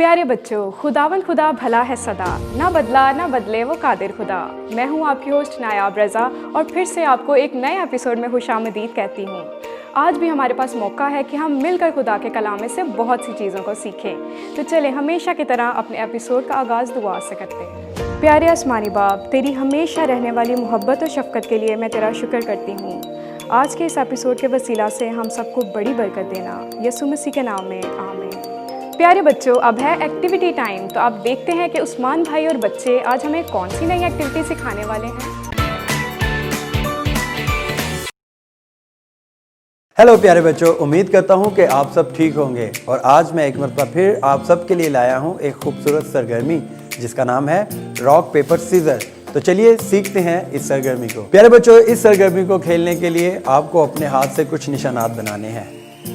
प्यारे बच्चों, खुदावंद खुदा भला है सदा, ना बदला ना बदले वो कादिर खुदा। मैं हूँ आपकी होस्ट नायाब रज़ा और फिर से आपको एक नए एपिसोड में खुशामदीद कहती हूँ। आज भी हमारे पास मौका है कि हम मिलकर खुदा के कलाम में से बहुत सी चीज़ों को सीखें। तो चलें हमेशा की तरह अपने एपिसोड का आगाज़ दुआ से करते हैं। प्यारे आसमानी बाप, तेरी हमेशा रहने वाली मोहब्बत और शफ़क़त के लिए मैं तेरा शुक्र करती हूँ। आज के इस एपिसोड के वसीला से हम सबको बड़ी बरकत देना, यीशु मसीह के नाम में आमीन। प्यारे बच्चों, अब है एक्टिविटी टाइम। तो आप देखते हैं कि उस्मान भाई और बच्चे आज हमें कौन सी नई एक्टिविटी सिखाने वाले हैं। हेलो प्यारे बच्चों, उम्मीद करता हूं कि आप सब ठीक होंगे और आज मैं एक मरतबा फिर आप सब के लिए लाया हूं एक खूबसूरत सरगर्मी जिसका नाम है रॉक पेपर सीजर। तो चलिए सीखते हैं इस सरगर्मी को। प्यारे बच्चों, इस सरगर्मी को खेलने के लिए आपको अपने हाथ से कुछ निशानात बनाने हैं।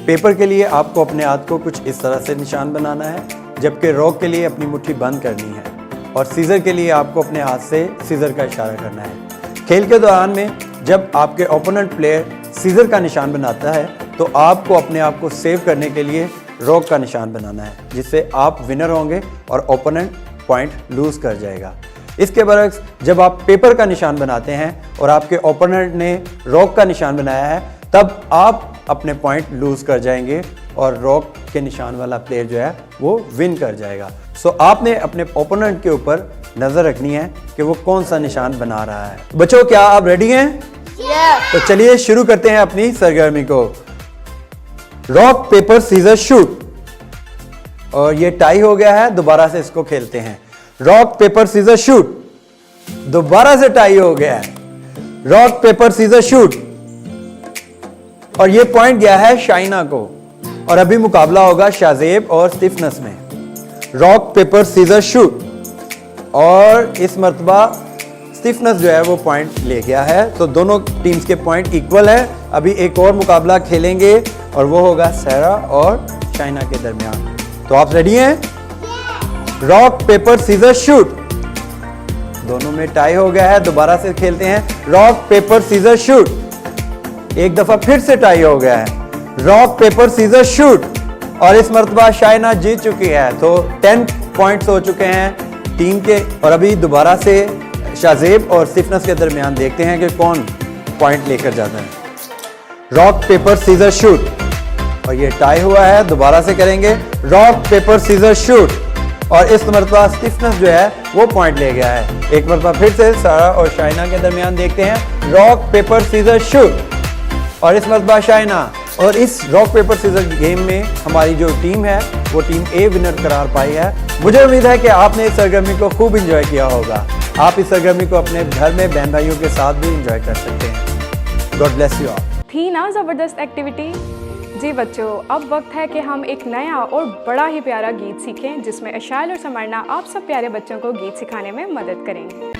पेपर के लिए आपको अपने हाथ को कुछ इस तरह से निशान बनाना है, जबकि रॉक के लिए अपनी मुट्ठी बंद करनी है और सीजर के लिए आपको अपने हाथ से सीजर का इशारा करना है। खेल के दौरान में जब आपके ओपोनेंट प्लेयर सीजर का निशान बनाता है तो आपको अपने आप को सेव करने के लिए रॉक का निशान बनाना है, जिससे आप विनर होंगे और ओपोनेंट पॉइंट लूज कर जाएगा। इसके बरक्स जब आप पेपर का निशान बनाते हैं और आपके ओपोनेंट ने रॉक का निशान बनाया है, तब आप अपने पॉइंट लूज कर जाएंगे और रॉक के निशान वाला प्लेयर जो है वो विन कर जाएगा। सो आपने अपने ओपोनेंट के ऊपर नजर रखनी है कि वो कौन सा निशान बना रहा है। बच्चों, क्या आप रेडी हैं? तो चलिए शुरू करते हैं अपनी सरगर्मी को। Rock paper scissor shoot. और ये टाई हो गया है, दोबारा से इसको खेलते हैं। Rock paper scissor shoot. दोबारा से टाई हो गया है। Rock paper scissor shoot. और ये पॉइंट गया है शाइना को और अभी मुकाबला होगा शाजेब और स्टीफनस में। रॉक पेपर सीजर शूट और इस मर्तबा स्टीफनस जो है वो पॉइंट ले गया है, तो दोनों टीम्स के पॉइंट इक्वल है। अभी एक और मुकाबला खेलेंगे और वो होगा सहरा और शाइना के दरमियान। तो आप रेडी हैं? Rock paper scissor shoot. दोनों में टाई हो गया है, दोबारा से खेलते हैं। Rock paper scissor shoot. एक दफा फिर से टाई हो गया है। रॉक पेपर सीजर शूट और इस मर्तबा शाइना जीत चुकी है, तो 10 पॉइंट्स हो चुके हैं टीम के। और अभी दोबारा से शाजेब और स्टीफनस के दरमियान देखते हैं कि कौन पॉइंट लेकर जाता है। रॉक पेपर सीजर शूट और ये टाई हुआ है, दोबारा से करेंगे। रॉक पेपर सीजर शूट और इस मर्तबा स्टीफनस जो है वो पॉइंट ले गया है। एक मर्तबा फिर से सारा और शाइना के दरमियान देखते हैं। रॉक पेपर सीजर शूट और इस मर्तबा शाइना। और इस रॉक पेपर सीजर गेम में हमारी जो टीम है वो टीम ए विनर करार पाई है। मुझे उम्मीद है कि आपने इस सरगर्मी को खूब एंजॉय किया होगा। आप इस सरगर्मी को अपने घर में बहन भाइयों के साथ भी एंजॉय कर सकते हैं। God bless you all. थी ना ज़बरदस्त एक्टिविटी? जी बच्चों, अब वक्त है कि हम एक नया और बड़ा ही प्यारा गीत सीखें जिसमें अशाइल और समरना आप सब प्यारे बच्चों को गीत सिखाने में मदद करेंगे।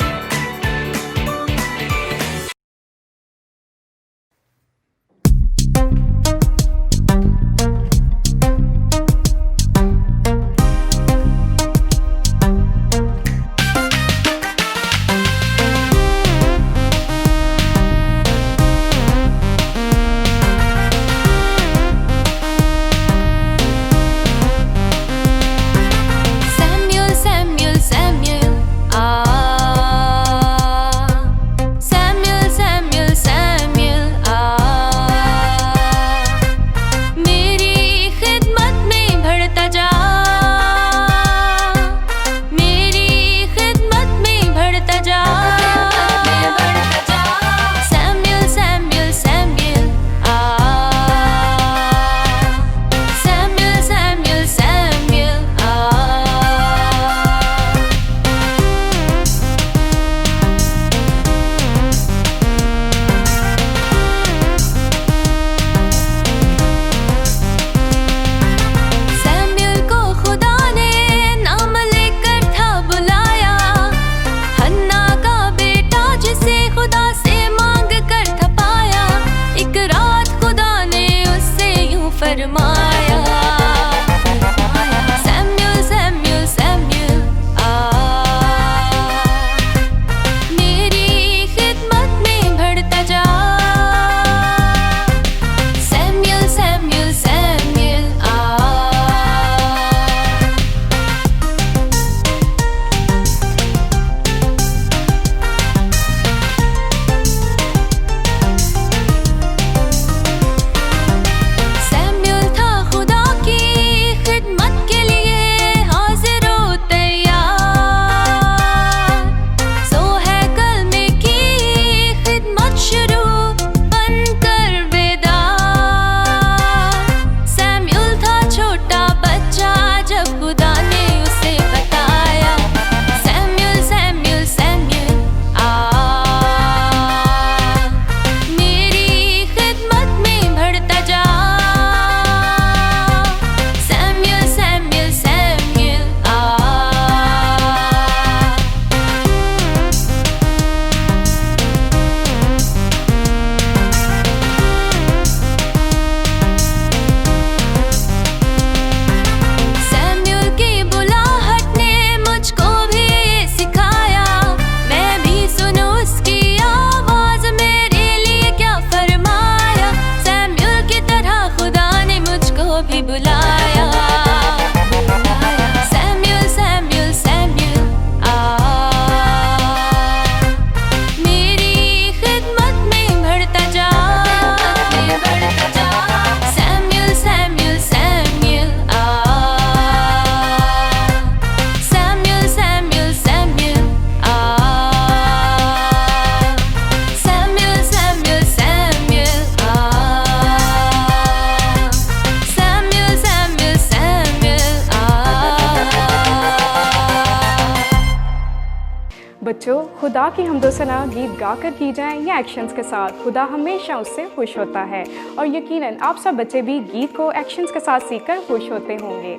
बच्चों, खुदा की हमदो-सना गीत गाकर की जाए या एक्शंस के साथ, खुदा हमेशा उससे खुश होता है और यकीनन आप सब बच्चे भी गीत को एक्शंस के साथ सीखकर खुश होते होंगे।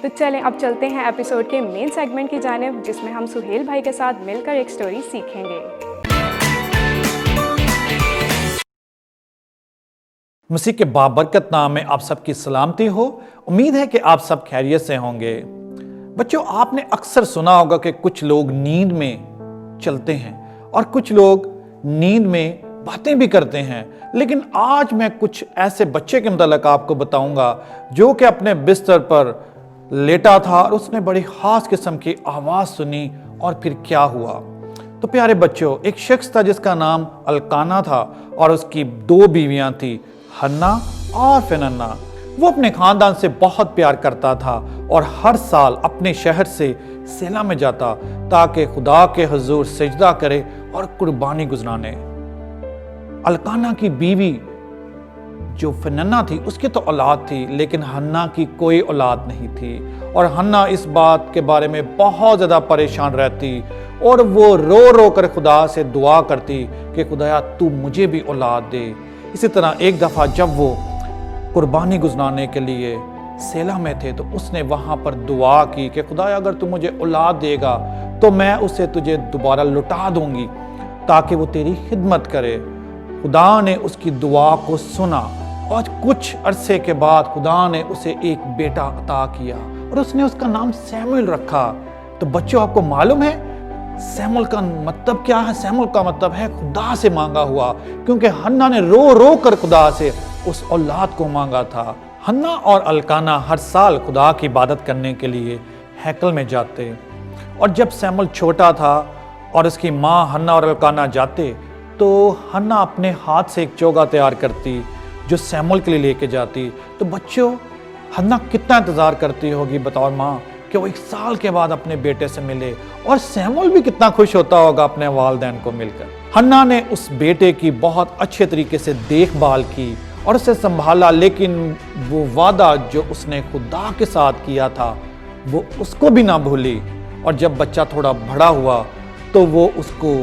तो चलें अब चलते हैं एपिसोड के मेन सेगमेंट की जानिब, जिसमें हम सुहेल भाई के साथ मिलकर एक स्टोरी सीखेंगे। मसीह के बाबरकत नाम में आप सबकी सलामती हो। उम्मीद है कि आप सब खैरियत से होंगे। बच्चों, आपने अक्सर सुना होगा कि कुछ लोग नींद में चलते हैं और कुछ लोग नींद में बातें भी करते हैं। लेकिन आज मैं कुछ ऐसे बच्चे के मुतालिक आपको बताऊंगा जो कि अपने बिस्तर पर लेटा था और उसने बड़ी खास किस्म की आवाज सुनी और फिर क्या हुआ। तो प्यारे बच्चों, एक शख्स था जिसका नाम अलकाना था और उसकी 2 बीवियां थी, हन्ना और फिनन्ना। वो अपने खानदान से बहुत प्यार करता था और हर साल अपने शहर से सेला में जाता ताकि खुदा के हुजूर सजदा करे और कुर्बानी गुजराने। अलकाना की बीवी जो फिनन्ना थी उसकी तो औलाद थी, लेकिन हन्ना की कोई औलाद नहीं थी और हन्ना इस बात के बारे में बहुत ज़्यादा परेशान रहती और वो रो रो कर खुदा से दुआ करती कि खुदाया तू मुझे भी औलाद दे। इसी तरह एक दफ़ा जब वो कुर्बानी गुजराने के लिए सेला में थे तो उसने वहाँ पर दुआ की कि खुदाया अगर तू मुझे औलाद देगा तो मैं उसे तुझे दोबारा लौटा दूंगी ताकि वो तेरी खिदमत करे। खुदा ने उसकी दुआ को सुना और कुछ अरसे के बाद खुदा ने उसे एक बेटा अता किया और उसने उसका नाम सैमुएल रखा। तो बच्चों, आपको मालूम है सैमुएल का मतलब क्या है? सैमुएल का मतलब है खुदा से मांगा हुआ, क्योंकि हन्ना ने रो रो कर खुदा से उस औलाद को मांगा था। हन्ना और अलकाना हर साल खुदा की इबादत करने के लिए हैकल में जाते और जब सैमुएल छोटा था और उसकी माँ हन्ना और अलकाना जाते तो हन्ना अपने हाथ से एक चोगा तैयार करती जो सैमुएल के लिए लेके जाती। तो बच्चों, हन्ना कितना इंतज़ार करती होगी बतौर माँ कि वो 1 साल के बाद अपने बेटे से मिले, और सैमुएल भी कितना खुश होता होगा अपने वालिदैन को मिलकर। हन्ना ने उस बेटे की बहुत अच्छे तरीके से देखभाल की और उसे संभाला, लेकिन वो वादा जो उसने खुदा के साथ किया था वो उसको भी ना भूली। और जब बच्चा थोड़ा बड़ा हुआ तो वो उसको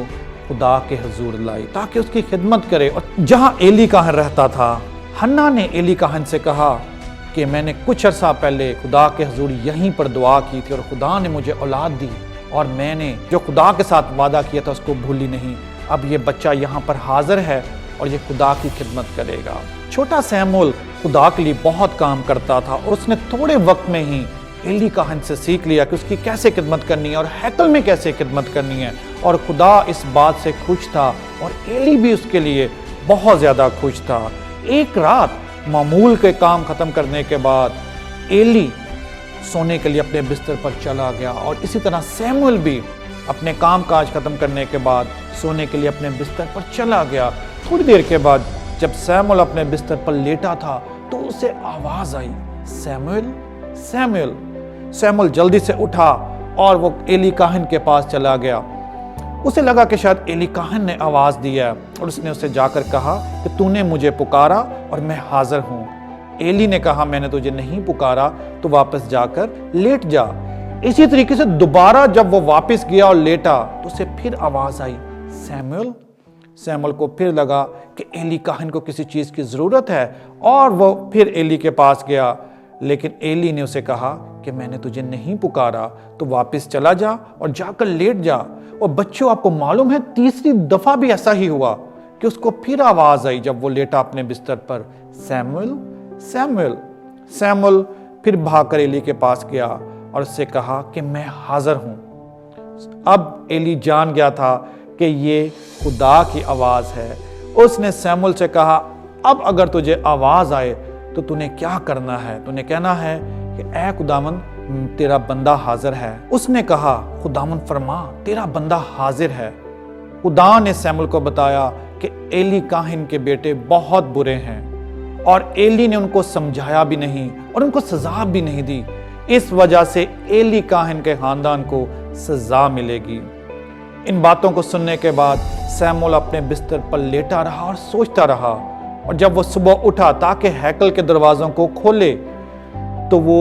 खुदा के हुजूर लाई ताकि उसकी खिदमत करे। और जहाँ एली काहन रहता था, हन्ना ने एली काहन से कहा कि मैंने कुछ अर्सा पहले खुदा के हुजूर यहीं पर दुआ की थी और खुदा ने मुझे औलाद दी और मैंने जो खुदा के साथ वादा किया था उसको भूली नहीं। अब ये बच्चा यहाँ पर हाजिर है और ये खुदा की खिदमत करेगा। छोटा सैमुएल खुदा के लिए बहुत काम करता था और उसने थोड़े वक्त में ही एली काहन से सीख लिया कि उसकी कैसे खिदमत करनी है और हैकल में कैसे खिदमत करनी है। और खुदा इस बात से खुश था और एली भी उसके लिए बहुत ज़्यादा खुश था। एक रात मामूल के काम ख़त्म करने के बाद एली सोने के लिए अपने बिस्तर पर चला गया और इसी तरह सैमुएल भी अपने काम काज ख़त्म करने के बाद सोने के लिए अपने बिस्तर पर चला गया। थोड़ी देर के बाद जब सैमुएल अपने बिस्तर पर लेटा था तो उसे आवाज़ आई, सैमुएल सैमुएल। सैमुएल जल्दी से उठा और वो एली काहन के पास चला गया। उसे लगा कि शायद एली काहन ने आवाज़ दी है और उसने उसे जाकर कहा कि तूने मुझे पुकारा और मैं हाजिर हूँ। एली ने कहा मैंने तुझे नहीं पुकारा, तो वापस जाकर लेट जा। इसी तरीके से दोबारा जब वो वापस गया और लेटा तो उसे फिर आवाज़ आई, सैमुएल। सैमुएल को फिर लगा कि एली काहन को किसी चीज़ की ज़रूरत है और वो फिर एली के पास गया, लेकिन एली ने उसे कहा कि मैंने तुझे नहीं पुकारा, तो वापस चला जा और जाकर लेट जा। और बच्चों, आपको मालूम है तीसरी दफ़ा भी ऐसा ही हुआ कि उसको फिर आवाज़ आई जब वो लेटा अपने बिस्तर पर, सैमुएल सैमुएल। सैमुएल फिर भागकर एली के पास गया और उससे कहा कि मैं हाजिर हूँ। अब एली जान गया था कि ये खुदा की आवाज़ है। उसने सैमुएल से कहा अब अगर तुझे आवाज़ आए तो तूने क्या करना है? तूने कहना है कि ऐ खुदावन तेरा बंदा हाजिर है। उसने कहा खुदावन फरमा तेरा बंदा हाजिर है। खुदा ने सैमुएल को बताया कि एली काहिन के बेटे बहुत बुरे हैं और एली ने उनको समझाया भी नहीं और उनको सजा भी नहीं दी। इस वजह से एली काहिन के खानदान को सजा मिलेगी। इन बातों को सुनने के बाद सैमुएल अपने बिस्तर पर लेटा रहा और सोचता रहा, और जब वो सुबह उठा ताकि हैकल के दरवाज़ों को खोले तो वो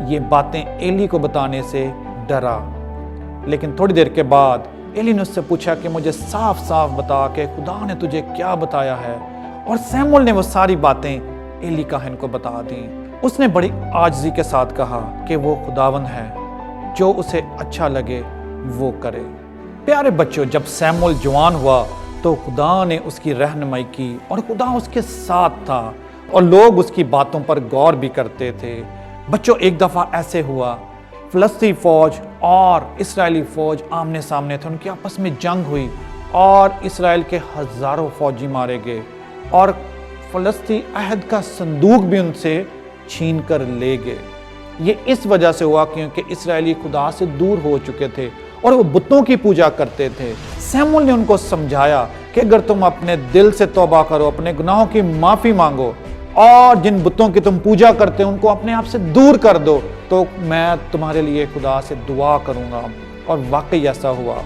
ये बातें एली को बताने से डरा। लेकिन थोड़ी देर के बाद एली ने उससे पूछा कि मुझे साफ साफ बता कि खुदा ने तुझे क्या बताया है। और सैमुअल ने वो सारी बातें एली काहन को बता दी। उसने बड़ी आजिज़ी के साथ कहा कि वो खुदावंद है, जो उसे अच्छा लगे वो करे। प्यारे बच्चों, जब सैमुअल जवान हुआ तो खुदा ने उसकी रहनुमाई की और खुदा उसके साथ था और लोग उसकी बातों पर गौर भी करते थे। बच्चों, एक दफ़ा ऐसे हुआ, फ़लस्ती फ़ौज और इस्राएली फ़ौज आमने सामने थे। उनकी आपस में जंग हुई और इस्राएल के हज़ारों फ़ौजी मारे गए और फ़लस्ती अहद का संदूक भी उनसे छीन कर ले गए। ये इस वजह से हुआ क्योंकि इस्राएली खुदा से दूर हो चुके थे और वो बुतों की पूजा करते थे। सैमुअल ने उनको समझाया कि अगर तुम अपने दिल से तौबा करो, अपने गुनाहों की माफ़ी मांगो और जिन बुतों की तुम पूजा करते हो उनको अपने आप से दूर कर दो, तो मैं तुम्हारे लिए खुदा से दुआ करूंगा। और वाकई ऐसा हुआ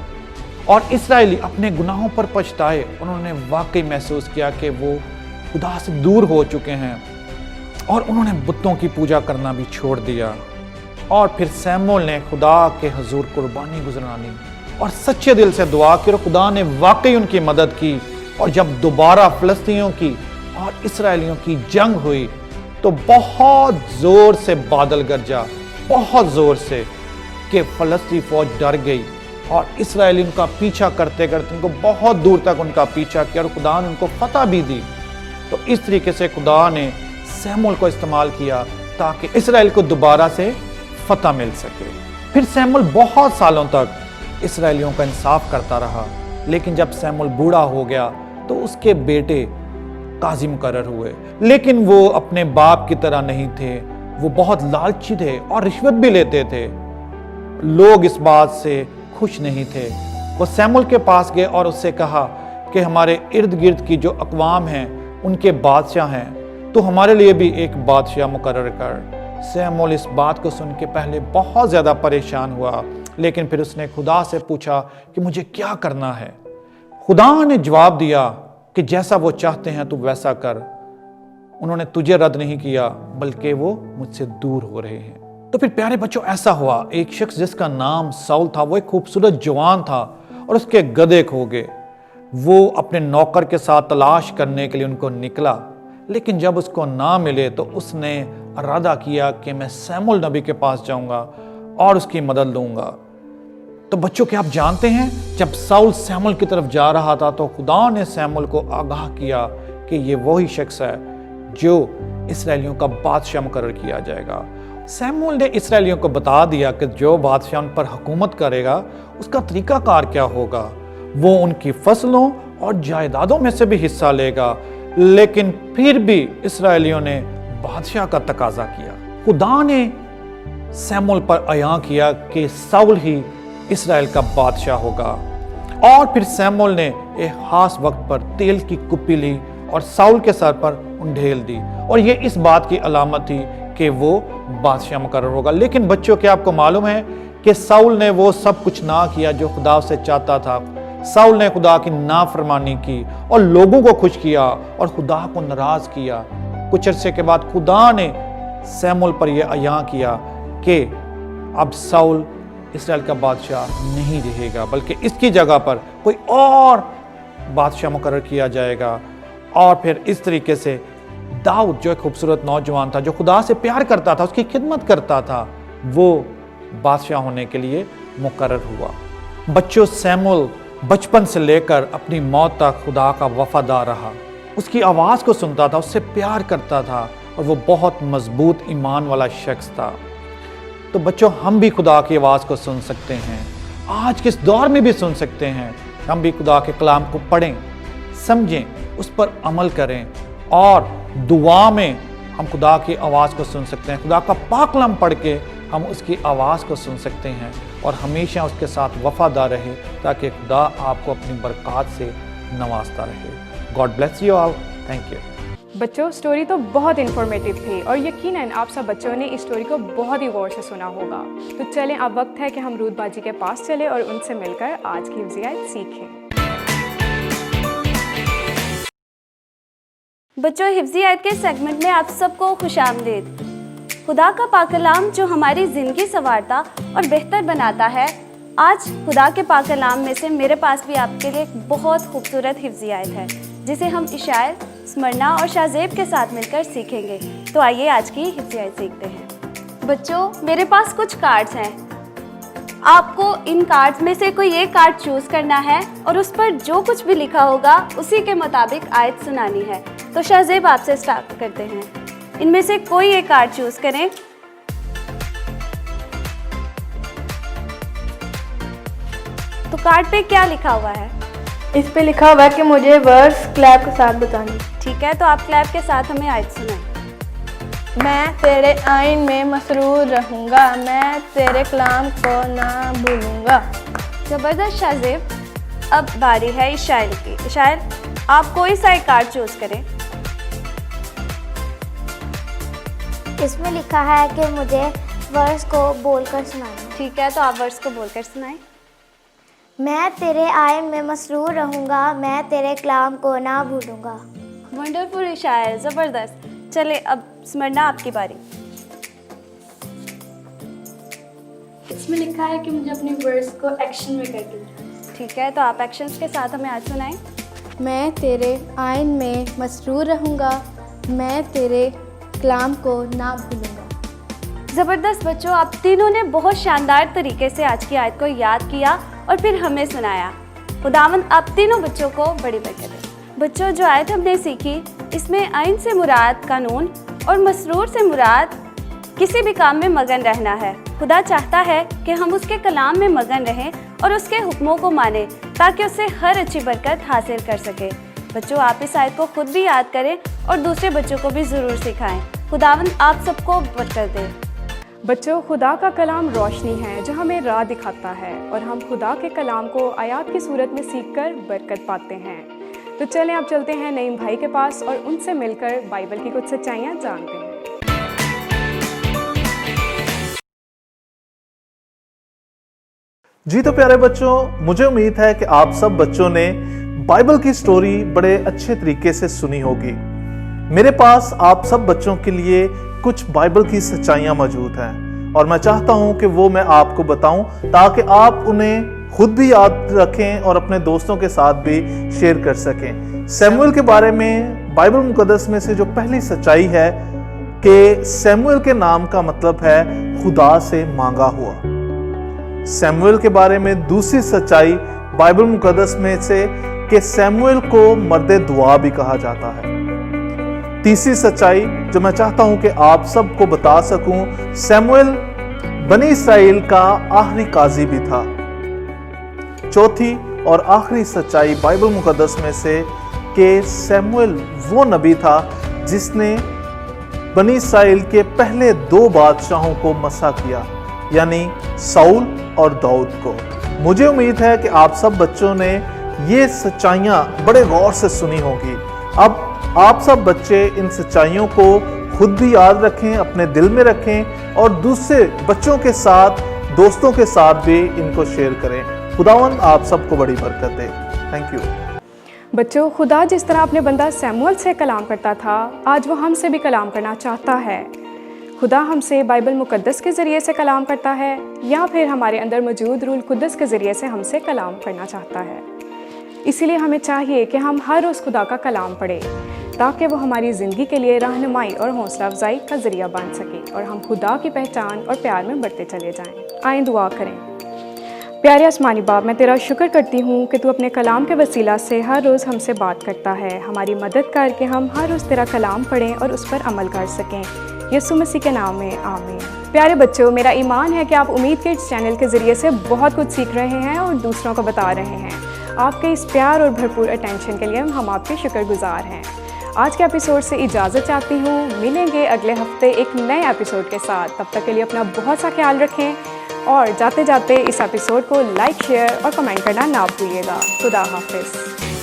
और इस्राएली अपने गुनाहों पर पछताए। उन्होंने वाकई महसूस किया कि वो खुदा से दूर हो चुके हैं और उन्होंने बुतों की पूजा करना भी छोड़ दिया। और फिर सैमुअल ने खुदा के हुजूर कुर्बानी गुजरानी और सच्चे दिल से दुआ की और खुदा ने वाकई उनकी मदद की। और जब दोबारा फ़लस्तीनियों की और इस्राएलियों की जंग हुई तो बहुत ज़ोर से बादल गरजा, बहुत ज़ोर से, कि फ़लस्ती फ़ौज डर गई और इस्राएली उनका पीछा करते करते उनको बहुत दूर तक उनका पीछा किया और खुदा ने उनको फतह भी दी। तो इस तरीके से खुदा ने सैमुअल को इस्तेमाल किया ताकि इस्राएल को दोबारा से फतह मिल सके। फिर सैमुअल बहुत सालों तक इस्राएलियों का इंसाफ करता रहा, लेकिन जब सैमुअल बूढ़ा हो गया तो उसके बेटे काजी मुकर्रर हुए। लेकिन वो अपने बाप की तरह नहीं थे, वो बहुत लालची थे और रिश्वत भी लेते थे। लोग इस बात से खुश नहीं थे। वो सैमुअल के पास गए और उससे कहा कि हमारे इर्द गिर्द की जो अक़वाम हैं उनके बादशाह हैं, तो हमारे लिए भी एक बादशाह मुकर्रर कर। सैमुअल इस बात को सुन के पहले बहुत ज़्यादा परेशान हुआ, लेकिन फिर उसने खुदा से पूछा कि मुझे क्या करना है। खुदा ने जवाब दिया कि जैसा वो चाहते हैं तू वैसा कर। उन्होंने तुझे रद्द नहीं किया, बल्कि वो मुझसे दूर हो रहे हैं। तो फिर प्यारे बच्चों, ऐसा हुआ, एक शख्स जिसका नाम साउल था, वो एक खूबसूरत जवान था और उसके गधे खो गए। वो अपने नौकर के साथ तलाश करने के लिए उनको निकला, लेकिन जब उसको ना मिले तो उसने इरादा किया कि मैं सैमुअल नबी के पास जाऊंगा और उसकी मदद लूंगा। तो बच्चों, क्या आप जानते हैं, जब साउल सैमुअल की तरफ जा रहा था तो खुदा ने सैमुअल को आगाह किया कि ये वही शख्स है जो इस्राएलियों का बादशाह मुकर्रर किया जाएगा। सैमुअल ने इस्राएलियों को बता दिया कि जो बादशाह उन पर हुकूमत करेगा उसका तरीकाकार क्या होगा। वो उनकी फसलों और जायदादों में से भी हिस्सा लेगा। लेकिन फिर भी इस्राएलियों ने बादशाह का तकाजा किया। खुदा ने सैमुअल पर अयां किया कि साउल ही इस्राएल का बादशाह होगा। और फिर सैमुअल ने एक खास वक्त पर तेल की कुप्पी ली और साउल के सर पर उंडेल दी, और ये इस बात की अलामत थी कि वो बादशाह मुकर्रर होगा। लेकिन बच्चों, क्या आपको मालूम है कि साउल ने वो सब कुछ ना किया जो खुदा से चाहता था। साउल ने खुदा की नाफरमानी की और लोगों को खुश किया और खुदा को नाराज किया। कुछ अरसे के बाद खुदा ने सैमुअल पर यह अयां किया कि अब साउल इस्राएल का बादशाह नहीं रहेगा, बल्कि इसकी जगह पर कोई और बादशाह मुकर्रर किया जाएगा। और फिर इस तरीके से दाऊद, जो एक खूबसूरत नौजवान था, जो खुदा से प्यार करता था, उसकी खिदमत करता था, वो बादशाह होने के लिए मुकर्रर हुआ। बच्चों, सैमुअल बचपन से लेकर अपनी मौत तक खुदा का वफादार रहा। उसकी आवाज़ को सुनता था, उससे प्यार करता था और वो बहुत मजबूत ईमान वाला शख्स था। तो बच्चों, हम भी खुदा की आवाज़ को सुन सकते हैं, आज के इस दौर में भी सुन सकते हैं। हम भी खुदा के कलाम को पढ़ें, समझें, उस पर अमल करें और दुआ में हम खुदा की आवाज़ को सुन सकते हैं। खुदा का पाक कलाम पढ़ के हम उसकी आवाज़ को सुन सकते हैं और हमेशा उसके साथ वफादार रहे, ताकि खुदा आपको अपनी बरक़ात से नवाजता रहे। God bless you all. Thank you. बच्चों, स्टोरी तो बहुत इन्फॉर्मेटिव थी और यकीनन आप सब बच्चों ने इस स्टोरी को बहुत ही गौर से सुना होगा। तो चलें, अब वक्त है कि हम रूद बाजी के पास चले और उनसे मिलकर आज की हिफ्ज़ियात सीखें। बच्चों, हिफ्ज़ियात के सेगमेंट में आप सबको खुशामदीद। खुदा का पाक कलाम जो हमारी ज़िंदगी संवारता और बेहतर बनाता है, आज खुदा के पाक कलाम में से मेरे पास भी आपके लिए एक बहुत खूबसूरत हिफ्ज़ी आयत है जिसे हम इशायर, स्मरना और शाज़ेब के साथ मिलकर सीखेंगे। तो आइए आज की हिफ्ज़ी आयत सीखते हैं। बच्चों, मेरे पास कुछ कार्ड्स हैं। आपको इन कार्ड्स में से कोई एक कार्ड चूज़ करना है और उस पर जो कुछ भी लिखा होगा उसी के मुताबिक आयत सुनानी है। तो शाज़ेब आपसे स्टार्ट करते हैं। इनमें से कोई एक कार्ड चूज़ करें। तो कार्ड पे क्या लिखा हुआ है? इस पे लिखा हुआ है कि मुझे वर्स क्लैप के साथ बतानी। ठीक है, तो आप क्लैप के साथ हमें आयत सुनाएं। मैं तेरे आइन में मसरूर रहूँगा, मैं तेरे कलाम को ना भूलूँगा। ज़बरदस्त शाज़ेब। अब बारी है इशायर की। इशायर, आप कोई सा एक कार्ड चूज़ करें। इसमें लिखा है कि मुझे वर्स को बोलकर सुनाना। ठीक है, तो आप वर्स को बोलकर सुनाएं। मैं तेरे आयन में मसरूर रहूँगा, मैं तेरे कलाम को ना भूलूँगा। वंडरफुल इशायर, ज़बरदस्त। चले अब स्मरना, आपकी बारी। इसमें लिखा है कि मुझे अपनी वर्स को एक्शन में करके दिखाना। ठीक है, तो आप एक्शंस के साथ हमें आज सुनाएं। मैं तेरे आयन में मसरूर रहूँगा, मैं तेरे कलाम को ना भूलूँगा। ज़बरदस्त बच्चों, आप तीनों ने बहुत शानदार तरीके से आज की आयत को याद किया और फिर हमें सुनाया। खुदावंद आप तीनों बच्चों को बड़ी बरकत दे। बच्चों, जो आयत हमने सीखी इसमें आइन से मुराद कानून और मसरूर से मुराद किसी भी काम में मगन रहना है। खुदा चाहता है कि हम उसके कलाम में मगन रहें और उसके हुक्मों को मानें ताकि उससे हर अच्छी बरकत हासिल कर सके। बच्चों, आप इस आयत को खुद भी याद करें और दूसरे बच्चों को भी ज़रूर सिखाएं। खुदावंद आप सबको बरकत दे। बच्चों, खुदा का कलाम रोशनी है जो हमें राह दिखाता है और हम खुदा के कलाम को आयात की सूरत में सीखकर बरकत पाते हैं। तो चलें अब चलते हैं नईम भाई के पास और उनसे मिलकर बाइबल की कुछ सच्चाइयाँ जानते हैं। जी तो प्यारे बच्चों, मुझे उम्मीद है कि आप सब बच्चों ने बाइबल की स्टोरी बड़े अच्छे तरीके से सुनी होगी। मेरे पास आप सब बच्चों के लिए कुछ बाइबल की सच्चाइयां मौजूद हैं और मैं चाहता हूं कि वो मैं आपको बताऊं ताकि आप उन्हें खुद भी याद रखें और अपने दोस्तों के साथ भी शेयर कर सकें। सैमुएल के बारे में बाइबल मुकद्दस में से जो पहली सच्चाई है कि सैमुएल के नाम का मतलब है खुदा से मांगा हुआ। सैमुएल के बारे में दूसरी सच्चाई बाइबल मुकद्दस में से कि सैमुएल को मर्दे दुआ भी कहा जाता है। तीसरी सच्चाई जो मैं चाहता हूं कि आप सबको बता सकूं, सैमुएल बनी इस्राएल का आखिरी काजी भी था। चौथी और आखिरी सच्चाई बाइबल मुकद्दस में से कि सैमुएल वो नबी था जिसने बनी इस्राएल के पहले 2 बादशाहों को मसा किया, यानी साउल और दाऊद को। मुझे उम्मीद है कि आप सब बच्चों ने ये सच्चाइयां बड़े गौर से सुनी होंगी। अब आप सब बच्चे इन सच्चाइयों को खुद भी याद रखें, अपने दिल में रखें और दूसरे बच्चों के साथ, दोस्तों के साथ भी इनको शेयर करें। खुदावंद आप सबको बड़ी बरकत दे। Thank you. बच्चों, खुदा जिस तरह अपने बंदा सैमुअल से कलाम करता था, आज वो हमसे भी कलाम करना चाहता है। खुदा हमसे बाइबल मुकद्दस के ज़रिए से कलाम करता है या फिर हमारे अंदर मौजूद रूल कुद्दस के ज़रिए से हमसे कलाम करना चाहता है। इसीलिए हमें चाहिए कि हम हर रोज़ खुदा का कलाम पढ़ें ताकि वो हमारी ज़िंदगी के लिए रहनुमाई और हौसला अफजाई का ज़रिया बन सके और हम खुदा की पहचान और प्यार में बढ़ते चले जाएं। आइए दुआ करें। प्यारे आसमानी बाप, मैं तेरा शुक्र करती हूँ कि तू अपने कलाम के वसीला से हर रोज़ हमसे बात करता है। हमारी मदद करके हम हर रोज़ तेरा कलाम पढ़ें और उस पर अमल कर सकें। यीशु मसीह के नाम में आमीन। प्यारे बच्चों, मेरा ईमान है कि आप उम्मीद के इस चैनल के ज़रिए से बहुत कुछ सीख रहे हैं और दूसरों को बता रहे हैं। आपके इस प्यार और भरपूर अटेंशन के लिए हम आपके शुक्रगुजार हैं। आज के एपिसोड से इजाज़त चाहती हूँ। मिलेंगे अगले हफ्ते एक नए एपिसोड के साथ। तब तक के लिए अपना बहुत सा ख्याल रखें और जाते जाते इस एपिसोड को लाइक, शेयर और कमेंट करना ना भूलिएगा। खुदा हाफिज़।